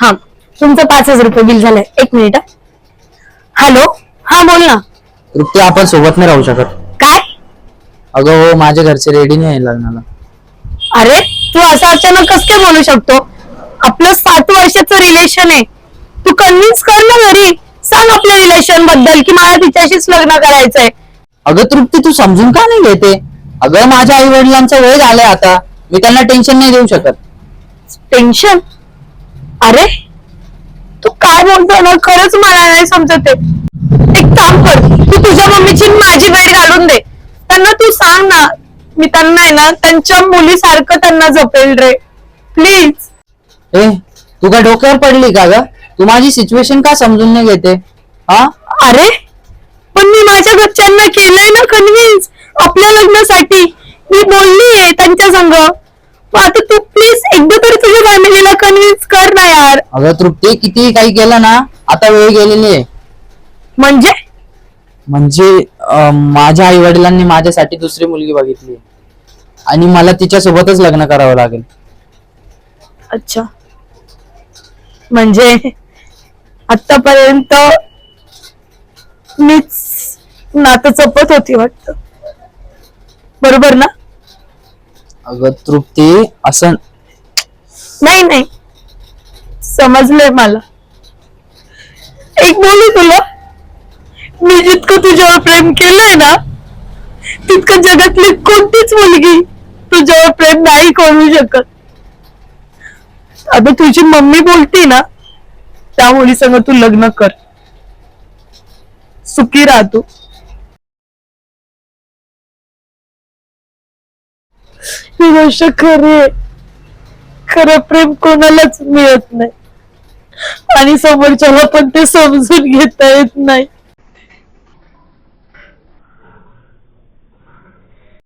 हा, तुमचं 5,000 रुपये बिल झालंय. 1 मिनिट. हॅलो, हा बोल ना. तृप्ती, आपण सोबत नाही राहू शकत. काय? अगं हो, माझ्या घरचे रेडी नाही आहे लग्नाला. अरे, तू असं अचानक कसं काय बोलू शकतो? आपलं 7 वर्षाचं रिलेशन आहे. तू कन्व्हिन्स कर ना घरी. सांग आपल्या रिलेशन बद्दल की मला तिच्याशीच लग्न करायचंय. अगं तृप्ती, तू समजून का नाही घेते? अगं माझ्या आई वडिलांचा वय झालंय आता, मी त्यांना टेन्शन नाही देऊ शकत. टेन्शन? अरे, तू काय बोलतोय ना, खरंच मला नाही समजत आहे. एक काम कर, तू तुझ्या मम्मीची माझी भेट घालून दे. त्यांना तू सांग ना, मी त्यांना आहे ना त्यांच्या मुलीसारखं त्यांना जपेल रे. प्लीज. ए, तू काय डोक्यावर पडली का ग? तू माझी सिच्युएशन का समजून नाही घेते? हा, अरे, पण मी माझ्या घरच्यांना केलंय ना कन्व्हिन्स आपल्या लग्नासाठी. मी बोललीये त्यांच्या संग. आता तू प्लीज एकदा तरी तुझ्या फॅमिलीला कन्व्हिन्स कर ना यार. अगं तृप्ती, किती काही केलं ना, आता वेळ गेलेली आहे. म्हणजे माझ्या आई वडिलांनी माझ्यासाठी दुसरी मुलगी बघितली आणि मला तिच्या सोबतच लग्न करावं लागेल. अच्छा, म्हणजे आतापर्यंत मीच नातं जपत होती वाटत, बरोबर ना? अगं तृप्ती, असं नाही नाही, समजलंय मला. एक बोलू तुला, मी जितकं तुझ्यावर प्रेम केलंय ना, तितकं जगातली कोणतीच मुलगी तुझ्यावर प्रेम नाही करू शकत. आता तुझी मम्मी बोलती ना, त्या मुलीसंग तू लग्न कर. सुखी राह तू. ही गोष्ट खरी आहे. खरं प्रेम कोणालाच मिळत नाही आणि समोरच्याला पण ते समजून घेता येत नाही.